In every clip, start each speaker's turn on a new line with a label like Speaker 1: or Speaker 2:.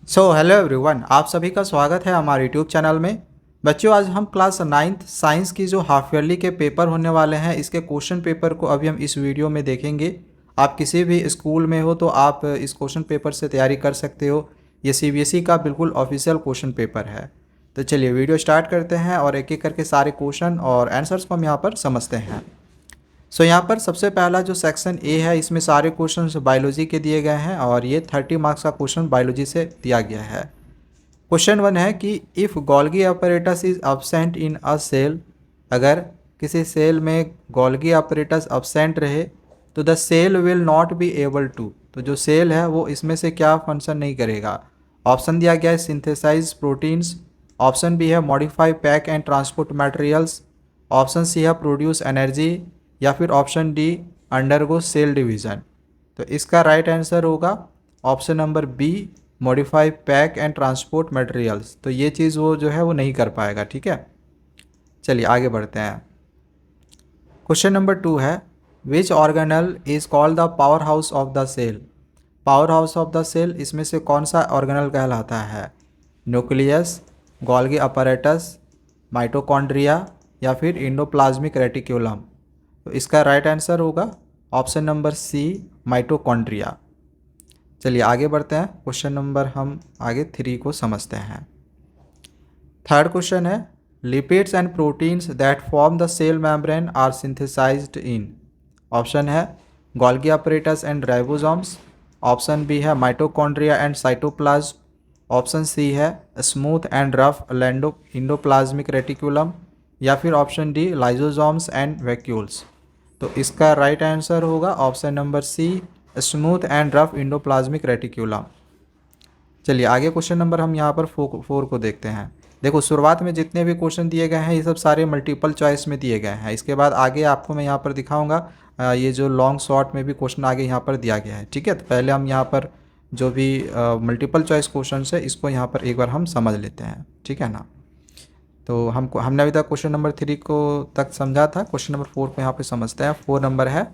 Speaker 1: Hello everyone, आप सभी का स्वागत है हमारे यूट्यूब चैनल में। बच्चों, आज हम क्लास 9th साइंस की जो हाफ ईयरली के पेपर होने वाले हैं, इसके क्वेश्चन पेपर को अभी हम इस वीडियो में देखेंगे। आप किसी भी स्कूल में हो तो आप इस क्वेश्चन पेपर से तैयारी कर सकते हो। ये सीबीएसई का बिल्कुल ऑफिशियल क्वेश्चन पेपर है। तो चलिए वीडियो स्टार्ट करते हैं और एक एक करके सारे क्वेश्चन और आंसर्स को हम यहाँ पर समझते हैं। यहाँ पर सबसे पहला जो सेक्शन ए है, इसमें सारे क्वेश्चंस बायोलॉजी के दिए गए हैं और ये 30 मार्क्स का क्वेश्चन बायोलॉजी से दिया गया है। क्वेश्चन 1 है कि if Golgi apparatus is absent in a cell, अगर किसी सेल में गोल्गी apparatus absent रहे तो the cell will not be able to, तो जो सेल है वो इसमें से क्या फंक्शन नहीं करेगा। ऑप्शन दिया गया है सिंथेसाइज प्रोटीन्स, ऑप्शन बी है modify pack and transport materials, option C है प्रोड्यूस एनर्जी, या फिर option D undergo cell division. तो इसका राइट आंसर होगा option number B, modify pack and transport materials. तो ये चीज़ वो जो है वो नहीं कर पाएगा। ठीक है, चलिए आगे बढ़ते हैं। क्वेश्चन नंबर 2 है which organelle is called the powerhouse of the cell. Powerhouse of the cell, इसमें से कौन सा ऑर्गेनल कहलाता है? न्यूक्लियस, गोल्गी अपैरेटस, माइटोकॉन्ड्रिया, या फिर इंडोप्लाज्मिक रेटिक्यूलम। तो इसका राइट आंसर होगा ऑप्शन नंबर सी, माइटोकॉन्ड्रिया। चलिए आगे बढ़ते हैं। क्वेश्चन नंबर हम आगे 3 को समझते हैं। थर्ड क्वेश्चन है lipids and proteins that form the cell membrane are synthesised in. Option है Golgi apparatus and ribosomes, option B है mitochondria and cytoplasm, option C है smooth and rough endoplasmic reticulum, या फिर option D lysosomes and vacuoles. तो इसका right answer होगा option number C, smooth and rough endoplasmic reticulum. चलिए आगे question number हम यहाँ पर 4 को देखते हैं। देखो, शुरुआत में जितने भी क्वेश्चन दिए गए हैं ये सब सारे मल्टीपल चॉइस में दिए गए हैं। इसके बाद आगे आपको मैं यहाँ पर दिखाऊंगा ये जो लॉन्ग शॉर्ट में भी क्वेश्चन आगे यहाँ पर दिया गया है। ठीक है, तो पहले हम यहाँ पर जो भी मल्टीपल चॉइस क्वेश्चन है इसको यहाँ पर एक बार हम समझ लेते हैं। ठीक है ना। तो हमने अभी तक क्वेश्चन नंबर 3 को तक समझा था। क्वेश्चन नंबर 4 को यहाँ पे समझते हैं। 4 नंबर है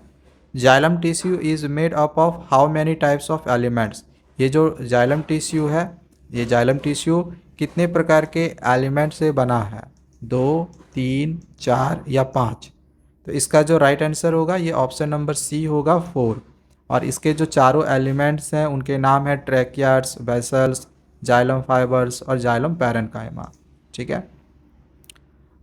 Speaker 1: xylem tissue is made up of how many types of elements. ये जो जाइलम टिश्यू है, ये जाइलम टिश्यू कितने प्रकार के एलिमेंट से बना है? 2, 3, 4 या 5। तो इसका जो राइट आंसर होगा ये ऑप्शन नंबर सी होगा 4। और इसके जो चारों एलिमेंट्स हैं उनके नाम है ट्रैकियार्ड्स, वेसल्स, जाइलम फाइबर्स और जाइलम पैरेन्काइमा। ठीक है,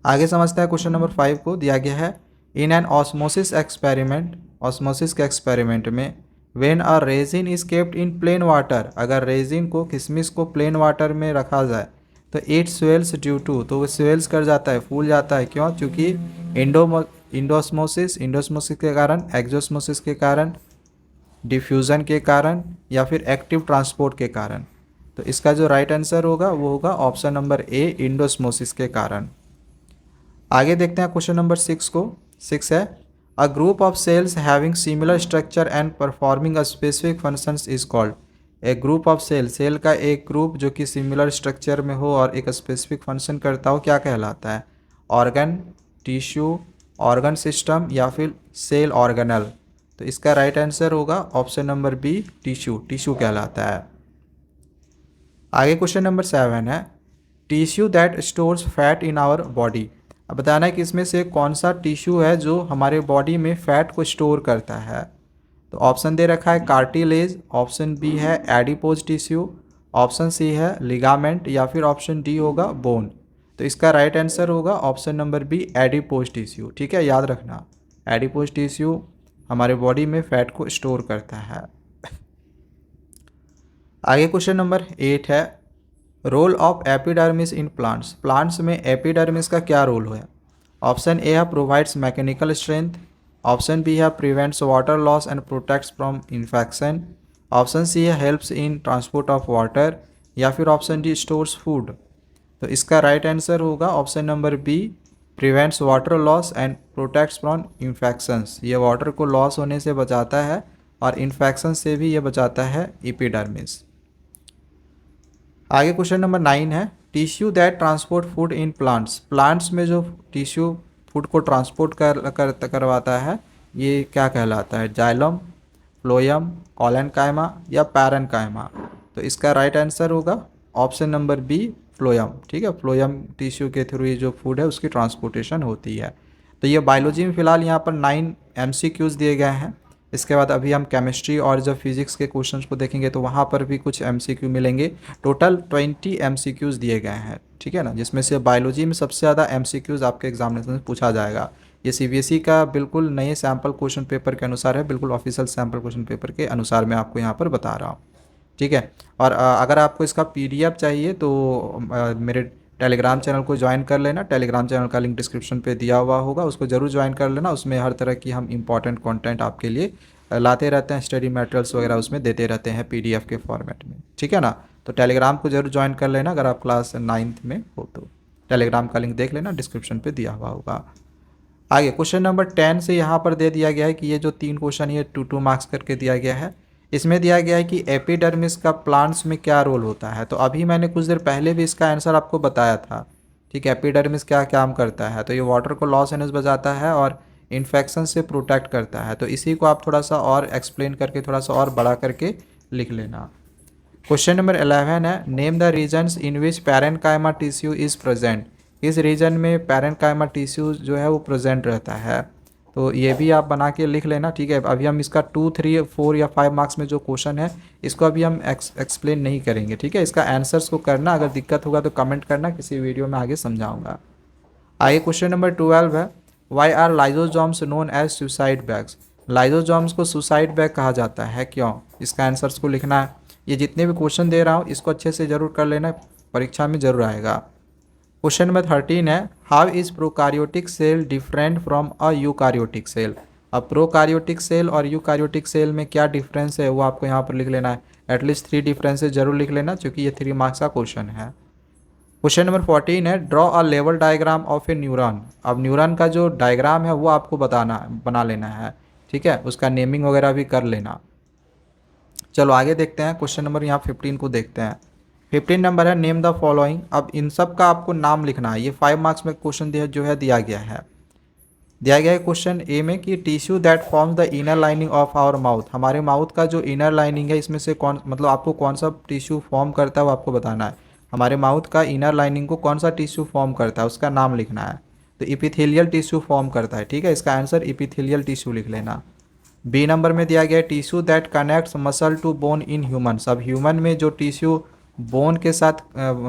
Speaker 1: आगे समझते हैं। क्वेश्चन नंबर 5 को दिया गया है in an osmosis experiment, osmosis के एक्सपेरिमेंट में when a resin is kept in plain water, अगर रेजिन को किशमिश को प्लेन वाटर में रखा जाए तो इट स्वेल्स ड्यू टू, तो वो स्वेल्स कर जाता है, फूल जाता है। क्यों? क्योंकि इंडोस्मोसिस के कारण, एक्जोस्मोसिस के कारण, डिफ्यूज़न के कारण, या फिर एक्टिव ट्रांसपोर्ट के कारण। तो इसका जो राइट आंसर होगा वो होगा ऑप्शन नंबर ए, इंडोस्मोसिस के कारण। आगे देखते हैं क्वेश्चन नंबर 6 को। 6 है a group of sales having similar structure and performing a specific functions is called. एक ग्रुप ऑफ सेल का एक ग्रुप जो कि सिमिलर स्ट्रक्चर में हो और एक स्पेसिफिक फंक्शन करता हो, क्या कहलाता है? ऑर्गन, टिश्यू, ऑर्गन सिस्टम, या फिर सेल ऑर्गेनल। तो इसका राइट आंसर होगा option number B, tissue. Tissue कहलाता है। आगे क्वेश्चन नंबर 7 है tissue that stores fat in our body. अब बताना है कि इसमें से कौन सा टिश्यू है जो हमारे बॉडी में फैट को स्टोर करता है। तो ऑप्शन दे रखा है कार्टिलेज, ऑप्शन बी है एडिपोज टिश्यू, ऑप्शन सी है लिगामेंट, या फिर ऑप्शन डी होगा बोन। तो इसका राइट आंसर होगा option number B, adipose tissue. ठीक है, याद रखना, एडिपोज टिश्यू हमारे बॉडी में फैट को स्टोर करता है। आगे क्वेश्चन नंबर 8 है role of epidermis in plants. Plants में एपिडर्मिस का क्या रोल है? ऑप्शन ए है provides mechanical strength, option B है prevents water loss and protects from infection, option C है helps in transport of water, या फिर ऑप्शन डी स्टोर्स फूड। तो इसका राइट आंसर होगा option number B, prevents water loss and protects from infections. ये water को loss होने से बचाता है और इन्फेक्शन से भी ये बचाता है एपिडर्मिस। आगे क्वेश्चन नंबर 9 है tissue that transport food in plants. Plants में जो टिश्यू फूड को ट्रांसपोर्ट करवाता है ये क्या कहलाता है? जाइलम, फ्लोएम, कॉलेनकाइमा, या पैरेन्काइमा। तो इसका राइट आंसर होगा ऑप्शन नंबर बी, फ्लोयम। ठीक है, फ्लोयम टिश्यू के थ्रू ये जो फूड है उसकी ट्रांसपोर्टेशन होती है। तो ये बायोलॉजी में फ़िलहाल यहाँ पर 9 MCQs दिए गए हैं। इसके बाद अभी हम केमिस्ट्री और जब फिजिक्स के क्वेश्चंस को देखेंगे तो वहाँ पर भी कुछ MCQ मिलेंगे। टोटल 20 MCQs दिए गए हैं, ठीक है ना, जिसमें से बायोलॉजी में सबसे ज़्यादा MCQs आपके एग्जामिनेशन में पूछा जाएगा। ये CBSE का बिल्कुल नए सैम्पल क्वेश्चन पेपर के अनुसार है, बिल्कुल ऑफिशियल सैम्पल क्वेश्चन पेपर के अनुसार मैं आपको यहाँ पर बता रहा हूँ। ठीक है, और अगर आपको इसका PDF चाहिए तो मेरे टेलीग्राम चैनल को ज्वाइन कर लेना। टेलीग्राम चैनल का लिंक डिस्क्रिप्शन पे दिया हुआ होगा, उसको ज़रूर ज्वाइन कर लेना। उसमें हर तरह की हम इंपॉर्टेंट कंटेंट आपके लिए लाते रहते हैं, स्टडी मटेरियल्स वगैरह उसमें देते रहते हैं PDF के फॉर्मेट में। ठीक है ना, तो टेलीग्राम को जरूर ज्वाइन कर लेना अगर आप क्लास 9th में हो तो। टेलीग्राम का लिंक देख लेना, डिस्क्रिप्शन पे दिया हुआ होगा। आगे क्वेश्चन नंबर 10 से यहाँ पर दे दिया गया है कि ये जो 3 क्वेश्चन ये 2 मार्क्स करके दिया गया है। इसमें दिया गया है कि एपिडर्मिस का प्लांट्स में क्या रोल होता है। तो अभी मैंने कुछ देर पहले भी इसका आंसर आपको बताया था। ठीक है, एपिडर्मिस क्या काम करता है, तो ये वाटर को लॉस एनर्जी बचाता है और इन्फेक्शन से प्रोटेक्ट करता है। तो इसी को आप थोड़ा सा और एक्सप्लेन करके थोड़ा सा और बड़ा करके लिख लेना। क्वेश्चन नंबर 11 है, name the regions in which parenchyma tissue is present. इस रीजन में पैरेन्काइमा टिश्यू जो है वो प्रेजेंट रहता है। तो ये भी आप बना के लिख लेना। ठीक है, अभी हम इसका 2, 3, 4 या 5 मार्क्स में जो क्वेश्चन है इसको अभी हम एक्सप्लेन नहीं करेंगे। ठीक है, इसका आंसर्स को करना, अगर दिक्कत होगा तो कमेंट करना, किसी वीडियो में आगे समझाऊंगा। आगे क्वेश्चन नंबर 12 है, why are lysosomes known as suicide bags. Lysosomes को सुसाइड बैग कहा जाता है, क्यों? इसका आंसर्स को लिखना है। ये जितने भी क्वेश्चन दे रहा हूँ इसको अच्छे से ज़रूर कर लेना, परीक्षा में ज़रूर आएगा। क्वेश्चन नंबर 13 है, how is prokaryotic cell different from a eukaryotic cell. अब प्रोकारियोटिक सेल और यूकारियोटिक सेल में क्या डिफरेंस है वो आपको यहाँ पर लिख लेना है। एटलीस्ट 3 डिफरेंसेस जरूर लिख लेना, क्योंकि ये 3 मार्क्स का क्वेश्चन है। क्वेश्चन नंबर 14 है, draw a level diagram of A neuron. अब न्यूरॉन का जो डायग्राम है वो आपको बना लेना है। ठीक है, उसका नेमिंग वगैरह भी कर लेना। चलो आगे देखते हैं, क्वेश्चन नंबर यहाँ 15 को देखते हैं। 15 नंबर है, नेम द फॉलोइंग। अब इन सब का आपको नाम लिखना है। ये 5 मार्क्स में क्वेश्चन जो है दिया गया है। दिया गया है क्वेश्चन ए में कि tissue that forms the inner lining of our mouth. हमारे माउथ का जो इनर लाइनिंग है इसमें से कौन, मतलब आपको कौन सा टिश्यू फॉर्म करता है वो आपको बताना है। हमारे माउथ का इनर लाइनिंग को कौन सा टिश्यू फॉर्म करता है उसका नाम लिखना है। तो इपिथेलियल टिश्यू फॉर्म करता है। ठीक है, इसका आंसर इपिथेलियल टिश्यू लिख लेना। बी नंबर में दिया गया है, tissue that connects muscle to bone in human. अब ह्यूमन में जो टिश्यू बोन के साथ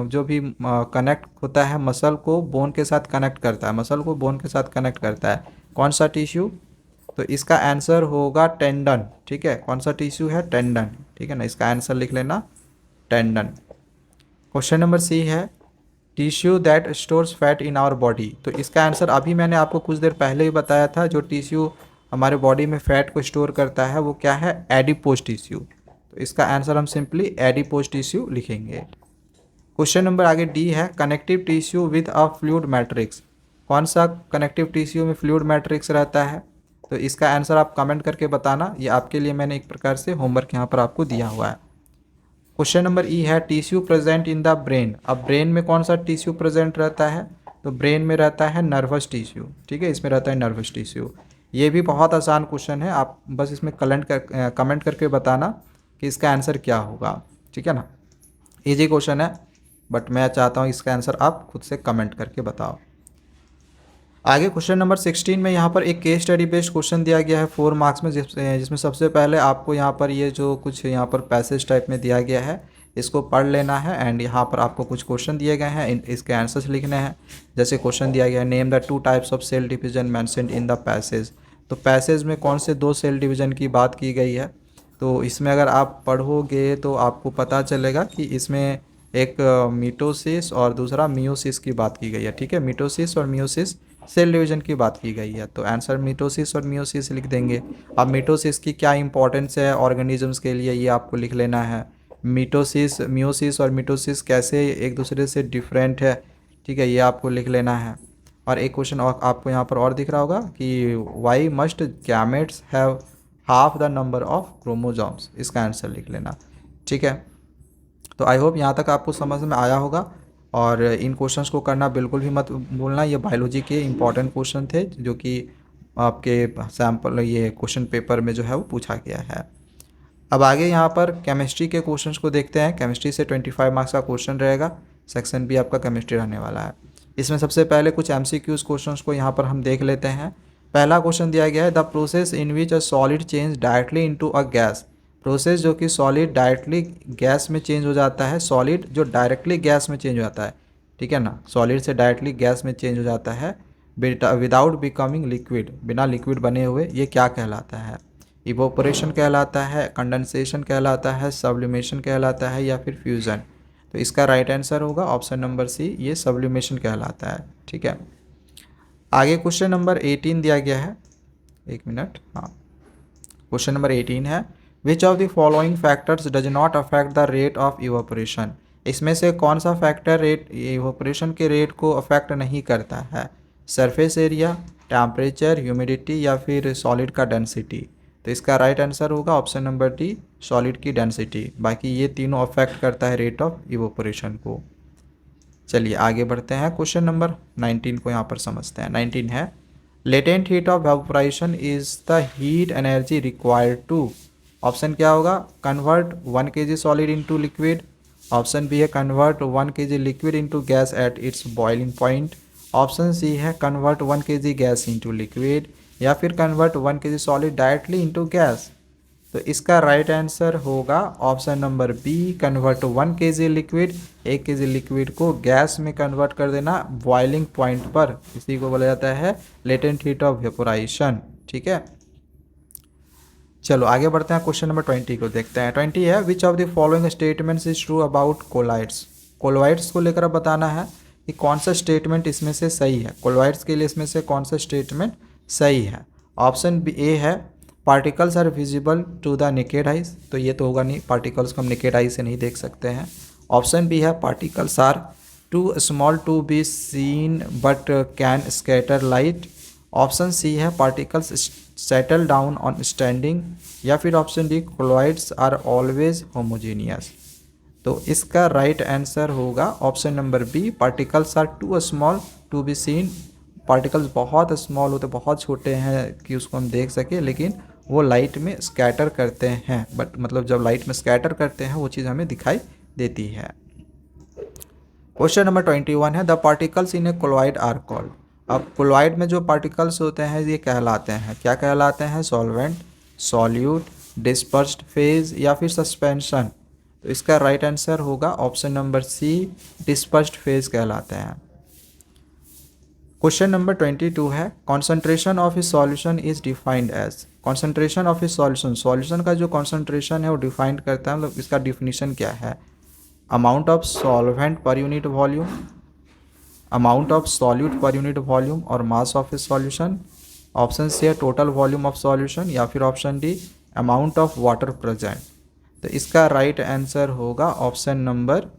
Speaker 1: जो भी कनेक्ट होता है, मसल को बोन के साथ कनेक्ट करता है, मसल को बोन के साथ कनेक्ट करता है, कौन सा टिश्यू? तो इसका आंसर होगा टेंडन। ठीक है, कौन सा टिश्यू है? टेंडन। ठीक है ना, इसका आंसर लिख लेना, टेंडन। क्वेश्चन नंबर सी है, tissue that stores fat in our body. तो इसका आंसर अभी मैंने आपको कुछ देर पहले ही बताया था। जो टिश्यू हमारे बॉडी में फैट को स्टोर करता है वो क्या है? Adipose tissue. तो इसका आंसर हम सिंपली एडिपोज टिश्यू लिखेंगे। क्वेश्चन नंबर आगे डी है, connective tissue with a fluid matrix. कौन सा कनेक्टिव टिश्यू में फ्लूइड मैट्रिक्स रहता है? तो इसका आंसर आप कमेंट करके बताना। ये आपके लिए मैंने एक प्रकार से होमवर्क यहाँ पर आपको दिया हुआ है। क्वेश्चन नंबर ई है, tissue present in the brain. अब ब्रेन में कौन सा टिश्यू प्रेजेंट रहता है? तो ब्रेन में रहता है नर्वस टिश्यू। ठीक है, इसमें रहता है नर्वस टिश्यू। ये भी बहुत आसान क्वेश्चन है, आप बस इसमें कमेंट करके बताना कि इसका आंसर क्या होगा। ठीक है ना, इजी क्वेश्चन है, बट मैं चाहता हूँ इसका आंसर आप खुद से कमेंट करके बताओ। आगे क्वेश्चन नंबर 16 में यहाँ पर एक केस स्टडी बेस्ड क्वेश्चन दिया गया है 4 मार्क्स में, जिसमें सबसे पहले आपको यहाँ पर ये जो कुछ यहाँ पर पैसेज टाइप में दिया गया है इसको पढ़ लेना है। एंड यहाँ पर आपको कुछ क्वेश्चन दिए गए हैं, इसके आंसर्स लिखने हैं। जैसे क्वेश्चन दिया गया है, name the 2 types of cell division mentioned in the passage. तो पैसेज में कौन से 2 सेल डिवीजन की बात की गई है? तो इसमें अगर आप पढ़ोगे तो आपको पता चलेगा कि इसमें एक मिटोसिस और दूसरा मियोसिस की बात की गई है। ठीक है, मिटोसिस और मियोसिस सेल डिवीजन की बात की गई है। तो आंसर मिटोसिस और मियोसिस लिख देंगे। अब मिटोसिस की क्या इंपॉर्टेंस है ऑर्गेनिजम्स के लिए ये आपको लिख लेना है। मियोसिस और मिटोसिस कैसे एक दूसरे से डिफरेंट है, ठीक है, ये आपको लिख लेना है। और एक क्वेश्चन और आपको यहाँ पर और दिख रहा होगा कि why must gametes have half the number of chromosomes. इसका आंसर लिख लेना। ठीक है, तो आई होप यहाँ तक आपको समझ में आया होगा। और इन क्वेश्चंस को करना बिल्कुल भी मत भूलना। ये बायोलॉजी के इंपॉर्टेंट क्वेश्चन थे जो कि आपके सैम्पल ये क्वेश्चन पेपर में जो है वो पूछा गया है। अब आगे यहाँ पर केमिस्ट्री के क्वेश्चंस को देखते हैं। केमिस्ट्री से 25 मार्क्स का क्वेश्चन रहेगा। सेक्शन बी आपका केमिस्ट्री रहने वाला है। इसमें सबसे पहले कुछ एमसीक्यूज क्वेश्चंस को यहाँ पर हम देख लेते हैं। पहला क्वेश्चन दिया गया है, the process in which a solid change directly into a gas. Process जो कि सॉलिड डायरेक्टली गैस में चेंज हो जाता है, सॉलिड जो डायरेक्टली गैस में चेंज हो जाता है, ठीक है ना, सॉलिड से डायरेक्टली गैस में चेंज हो जाता है विदाउट बिकमिंग लिक्विड, बिना लिक्विड बने हुए, ये क्या कहलाता है? इवोपरेशन कहलाता है, कंडेंसेशन कहलाता है, सब्लिमेशन कहलाता है या फिर फ्यूज़न। तो इसका राइट आंसर होगा ऑप्शन नंबर सी, ये सब्लिमेशन कहलाता है। ठीक है, आगे क्वेश्चन नंबर 18 दिया गया है। एक मिनट, हाँ, क्वेश्चन नंबर 18 है, which of the following factors does not affect the rate of evaporation. इसमें से कौन सा फैक्टर रेट इवोपरेशन के रेट को अफेक्ट नहीं करता है? सरफेस एरिया, टेम्परेचर, ह्यूमिडिटी या फिर सॉलिड का डेंसिटी। तो इसका राइट आंसर होगा ऑप्शन नंबर डी, सॉलिड की डेंसिटी। बाकी ये तीनों अफेक्ट करता है रेट ऑफ इवोपरेशन को। चलिए आगे बढ़ते हैं, क्वेश्चन नंबर 19 को यहाँ पर समझते हैं। 19 है, latent heat of vaporisation is the heat energy required to. Option क्या होगा? Convert 1 kg solid into liquid. Option B है convert 1 kg liquid into gas at its boiling point. Option C है convert 1 kg gas into liquid, या फिर convert 1 kg solid directly into gas. तो इसका right answer होगा option number B, convert 1 kg liquid, 1 kg liquid को gas में convert कर देना बॉइलिंग पॉइंट पर। इसी को बोला जाता है लेटेंट हीट ऑफ वेपोराइजेशन। ठीक है, चलो आगे बढ़ते हैं, क्वेश्चन नंबर 20 को देखते हैं। 20 है, which of the following statements is true about colloids. Colloids को लेकर बताना है कि कौन सा स्टेटमेंट इसमें से सही है। कोलॉइड्स के लिए इसमें से कौन सा स्टेटमेंट सही है? ऑप्शन बी ए है, particles are visible to the naked eyes. तो ये तो होगा नहीं, पार्टिकल्स को हम नेकेड आई से नहीं देख सकते हैं। ऑप्शन बी है, particles are too small to be seen but can scatter light. Option C है, particles settle down on standing, या फिर option D, colloids are always homogeneous. तो इसका राइट आंसर होगा option number B, particles are too small to be seen. Particles बहुत small होते, बहुत छोटे हैं कि उसको हम देख सके, लेकिन वो लाइट में स्कैटर करते हैं। बट मतलब जब लाइट में स्कैटर करते हैं वो चीज़ हमें दिखाई देती है। क्वेश्चन नंबर 21 है, the particles in a colloid are called. अब कोलॉइड में जो पार्टिकल्स होते हैं ये कहलाते हैं, क्या कहलाते हैं? सॉल्वेंट, सॉल्यूट, डिस्पर्स्ड फेज या फिर सस्पेंशन। तो इसका राइट आंसर होगा option number C, dispersed phase कहलाते हैं। क्वेश्चन नंबर 22 है, concentration of a solution is defined as. Concentration of a solution, solution का जो कॉन्सेंट्रेशन है वो डिफाइंड करता है, मतलब इसका डिफिनीशन क्या है? Amount of solvent per unit volume, amount of solute per unit volume और mass of a solution. Option C है टोटल वॉल्यूम ऑफ सॉल्यूशन, या फिर option D, amount of water present. तो इसका राइट आंसर होगा option number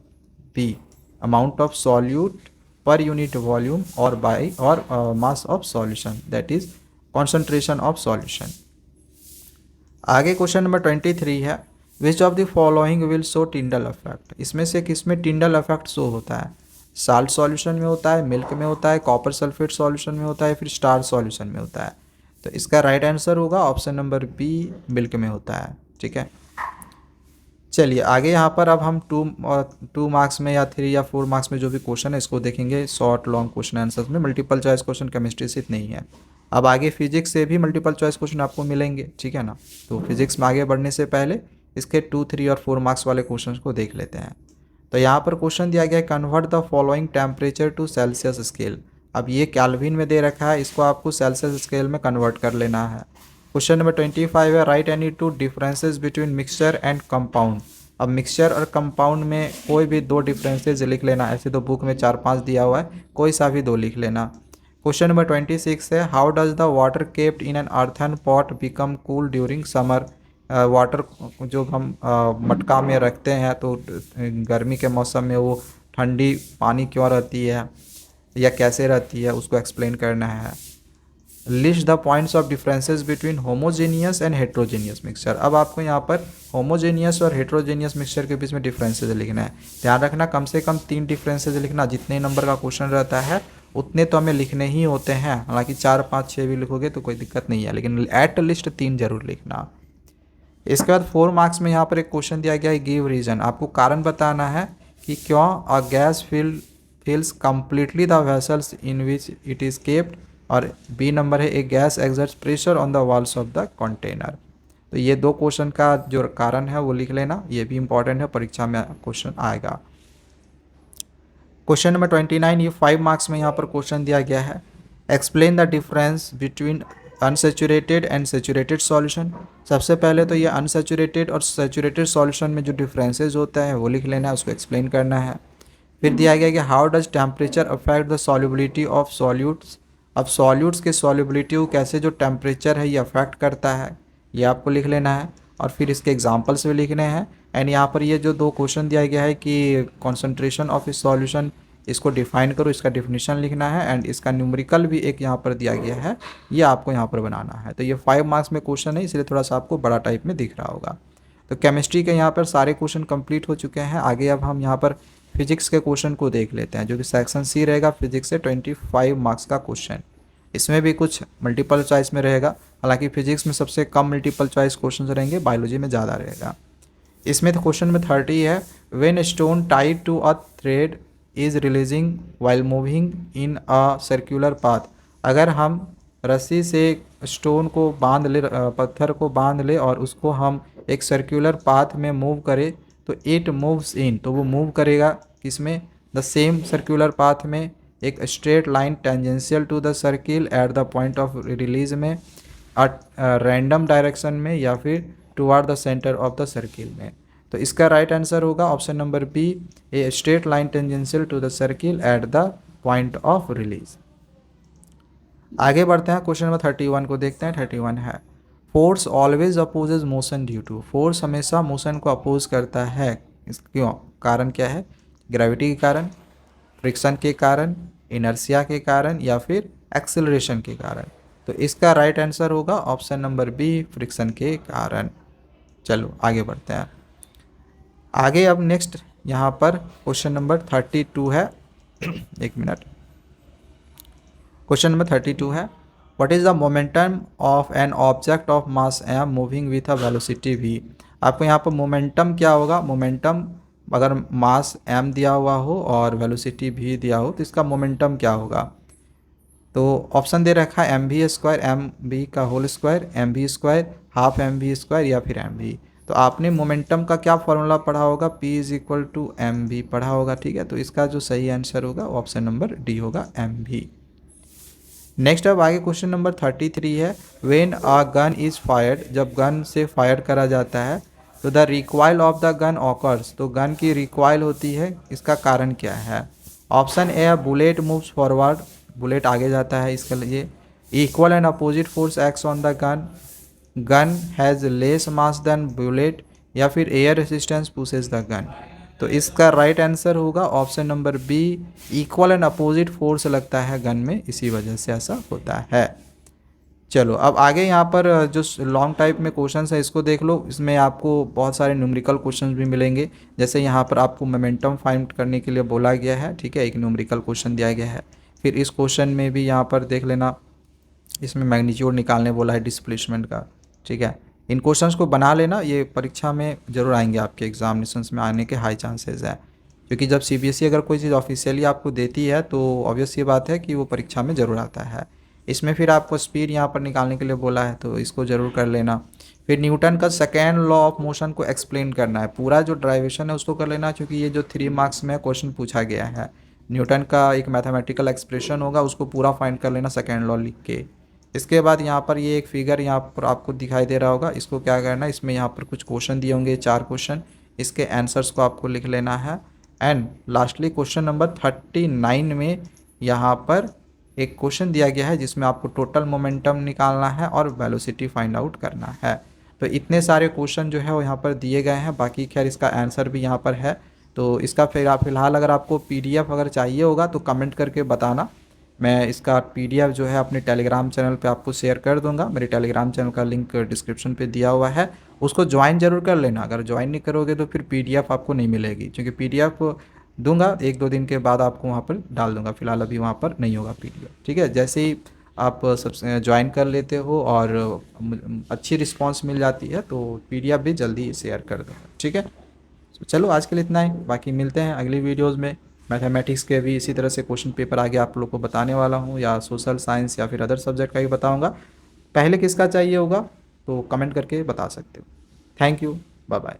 Speaker 1: B, amount of solute per unit volume और by और mass of solution, that is concentration of solution. आगे question number 23 है, which of the following will show Tyndall effect. इसमें से किसमें टिंडल इफेक्ट शो होता है? Salt solution में होता है, मिल्क में होता है, कॉपर सल्फेट सॉल्यूशन में होता है, फिर स्टार सॉल्यूशन में होता है। तो इसका राइट आंसर होगा ऑप्शन नंबर बी, मिल्क में होता है। ठीक है, चलिए आगे यहाँ पर अब हम 2 मार्क्स में या 3 या 4 मार्क्स में जो भी क्वेश्चन है इसको देखेंगे। शॉर्ट लॉन्ग क्वेश्चन आंसर्स में मल्टीपल चॉइस क्वेश्चन केमिस्ट्री से नहीं है। अब आगे फिजिक्स से भी मल्टीपल चॉइस क्वेश्चन आपको मिलेंगे, ठीक है ना। तो फिजिक्स में आगे बढ़ने से पहले इसके 2, 3 और 4 मार्क्स वाले क्वेश्चन को देख लेते हैं। तो यहाँ पर क्वेश्चन दिया गया है, convert the following temperature to Celsius scale. अब ये कैल्विन में दे रखा है, इसको आपको सेल्सियस स्केल में कन्वर्ट कर लेना है। क्वेश्चन नंबर 25 है, right any 2 differences between mixture and compound. अब मिक्सचर और कंपाउंड में कोई भी 2 डिफरेंसेस लिख लेना। ऐसे तो बुक में 4-5 दिया हुआ है, कोई सा भी 2 लिख लेना। क्वेश्चन नंबर 26 है, how does the water kept in an earthen pot become cool during summer. Water जो हम मटका में रखते हैं तो गर्मी के मौसम में वो ठंडी पानी क्यों रहती है या कैसे रहती है, उसको एक्सप्लेन करना है। List the points of differences between homogeneous and heterogeneous mixture. अब आपको यहाँ पर होमोजेनियस और हेट्रोजेनियस मिक्सचर के बीच में डिफरेंसेस लिखना है। ध्यान रखना, कम से कम 3 डिफरेंसेस लिखना। जितने नंबर का क्वेश्चन रहता है उतने तो हमें लिखने ही होते हैं। हालांकि 4, 5, 6 भी लिखोगे तो कोई दिक्कत नहीं है, लेकिन एट लिस्ट 3 जरूर लिखना। इसके बाद 4 मार्क्स में यहाँ पर एक क्वेश्चन दिया गया है, गिव रीजन। आपको कारण बताना है कि क्यों a gas fills completely the vessels in which it is kept. और बी नंबर है, a gas exerts pressure on the walls of the container. तो ये दो क्वेश्चन का जो कारण है वो लिख लेना, ये भी इंपॉर्टेंट है, परीक्षा में क्वेश्चन आएगा। क्वेश्चन नंबर 29, ये 5 मार्क्स में यहाँ पर क्वेश्चन दिया गया है, explain the difference between unsaturated and saturated solution. सबसे पहले तो ये अनसेचुरेटेड और सेचुरेटेड सॉल्यूशन में जो डिफरेंसेस होता है वो लिख लेना है, उसको एक्सप्लेन करना है। फिर दिया गया कि how does temperature affect the solubility of solutes. अब सॉल्यूट्स के सॉल्युबिलिटी को कैसे जो टेम्परेचर है ये अफेक्ट करता है, ये आपको लिख लेना है। और फिर इसके एग्जांपल्स भी लिखने हैं। एंड यहाँ पर ये जो दो क्वेश्चन दिया गया है कि कॉन्सेंट्रेशन ऑफ इस सॉल्यूशन, इसको डिफाइन करो, इसका डिफिनीशन लिखना है। एंड इसका न्यूमेरिकल भी एक यहाँ पर दिया गया है, ये आपको यहाँ पर बनाना है। तो ये 5 मार्क्स में क्वेश्चन है, इसलिए थोड़ा सा आपको बड़ा टाइप में दिख रहा होगा। तो केमिस्ट्री के यहाँ पर सारे क्वेश्चन कंप्लीट हो चुके हैं। आगे अब हम यहाँ पर फिजिक्स के क्वेश्चन को देख लेते हैं, जो कि सेक्शन सी रहेगा फिजिक्स से 25 मार्क्स का क्वेश्चन। इसमें भी कुछ मल्टीपल चॉइस में रहेगा, हालांकि फिजिक्स में सबसे कम मल्टीपल चॉइस क्वेश्चन रहेंगे, बायोलॉजी में ज़्यादा रहेगा। इसमें तो क्वेश्चन में 30 है, when stone tied to a thread is releasing while moving in a circular path. अगर हम रस्सी से स्टोन को बांध ले, पत्थर को बांध ले और उसको हम एक सर्कुलर पाथ में मूव करें, तो इट मूव्स इन, तो वो मूव करेगा किसमें, द सेम सर्कुलर पाथ में, एक straight line tangential to the circle at the point of release में, रैंडम डायरेक्शन में, या फिर toward the centre of the circle में। तो इसका राइट आंसर होगा option number B, a straight line tangential to the circle at the point of release. आगे बढ़ते हैं, क्वेश्चन नंबर 31 को देखते हैं। 31 है, force always opposes motion due to. Force हमेशा मोशन को अपोज करता है, क्यों, कारण क्या है, ग्रेविटी के कारण, फ्रिक्शन के कारण, इनर्शिया के कारण, या फिर एक्सेलरेशन के कारण। तो इसका राइट आंसर होगा ऑप्शन नंबर बी, फ्रिक्शन के कारण। चलो आगे बढ़ते हैं। आगे अब नेक्स्ट यहाँ पर क्वेश्चन नंबर 32 है। एक मिनट, क्वेश्चन नंबर 32 है, what is the momentum of an object of mass M moving with a velocity V. आपको यहाँ पर मोमेंटम क्या होगा, मोमेंटम अगर मास एम दिया हुआ हो और वेलोसिटी भी दिया हो तो इसका मोमेंटम क्या होगा। तो ऑप्शन दे रखा है mv², एम बी का whole square, mv², half mv², या फिर mv। तो आपने मोमेंटम का क्या फॉर्मूला पढ़ा होगा, p = mv पढ़ा होगा, ठीक है। तो इसका जो सही आंसर होगा ऑप्शन नंबर डी होगा, mv। नेक्स्ट अब आगे क्वेश्चन नंबर 33 है, when a gun is fired, जब गन से फायर करा जाता है, तो the recoil of the gun occurs, तो गन की रिकॉइल होती है, इसका कारण क्या है। Option A, bullet moves forward, bullet आगे जाता है, इसके लिए equal and opposite force acts on the gun, gun has less mass than bullet, या फिर air resistance pushes the gun. तो इसका राइट आंसर होगा option number B, equal and opposite force लगता है गन में, इसी वजह से ऐसा होता है। चलो अब आगे यहाँ पर जो लॉन्ग टाइप में क्वेश्चंस है इसको देख लो। इसमें आपको बहुत सारे न्यूमेरिकल क्वेश्चंस भी मिलेंगे, जैसे यहाँ पर आपको मोमेंटम फाइंड करने के लिए बोला गया है, ठीक है, एक न्यूमेरिकल क्वेश्चन दिया गया है। फिर इस क्वेश्चन में भी यहाँ पर देख लेना, इसमें मैग्नीट्यूड निकालने बोला है डिस्प्लेसमेंट का, ठीक है। इन क्वेश्चंस को बना लेना, ये परीक्षा में ज़रूर आएंगे, आपके एग्जामिनेशंस में आने के हाई चांसेस हैं, क्योंकि जब सीबीएसई अगर कोई चीज़ ऑफिशियली आपको देती है तो ऑब्वियस ये बात है कि वो परीक्षा में ज़रूर आता है। इसमें फिर आपको स्पीड यहाँ पर निकालने के लिए बोला है, तो इसको ज़रूर कर लेना। फिर न्यूटन का सेकेंड लॉ ऑफ मोशन को एक्सप्लेन करना है, पूरा जो ड्राइवेशन है उसको कर लेना, क्योंकि ये जो 3 मार्क्स में क्वेश्चन पूछा गया है, न्यूटन का एक मैथमेटिकल एक्सप्रेशन होगा, उसको पूरा फाइंड कर लेना सेकेंड लॉ लिख के। इसके बाद यहाँ पर ये एक फिगर यहाँ पर आपको दिखाई दे रहा होगा, इसको क्या करना है, इसमें यहाँ पर कुछ क्वेश्चन दिए होंगे, 4 क्वेश्चन, इसके आंसर्स को आपको लिख लेना है। एंड लास्टली क्वेश्चन नंबर 39 में यहाँ पर एक क्वेश्चन दिया गया है जिसमें आपको टोटल मोमेंटम निकालना है और वेलोसिटी फाइंड आउट करना है। तो इतने सारे क्वेश्चन जो है वो यहाँ पर दिए गए हैं, बाकी खैर इसका आंसर भी यहाँ पर है। तो इसका फिलहाल अगर आपको PDF अगर चाहिए होगा तो कमेंट करके बताना, मैं इसका PDF जो है अपने टेलीग्राम चैनल पे आपको शेयर कर दूंगा। मेरे टेलीग्राम चैनल का लिंक डिस्क्रिप्शन पे दिया हुआ है, उसको ज्वाइन जरूर कर लेना। अगर ज्वाइन नहीं करोगे तो फिर PDF आपको नहीं मिलेगी, क्योंकि PDF दूंगा 1-2 दिन के बाद आपको वहाँ पर डाल दूंगा, फिलहाल अभी वहाँ पर नहीं होगा PDF, ठीक है। जैसे ही आप सब ज्वाइन कर लेते हो और अच्छी रिस्पांस मिल जाती है, तो पीडीएफ भी जल्दी शेयर कर दो, ठीक है। तो चलो आज के लिए इतना ही, बाकी मिलते हैं अगली वीडियोज़ में। मैथमेटिक्स के भी इसी तरह से क्वेश्चन पेपर आगे आप लोग को बताने वाला हूँ, या सोशल साइंस या फिर अदर सब्जेक्ट का भी बताऊँगा। पहले किसका चाहिए होगा तो कमेंट करके बता सकते हो। Thank you, bye bye.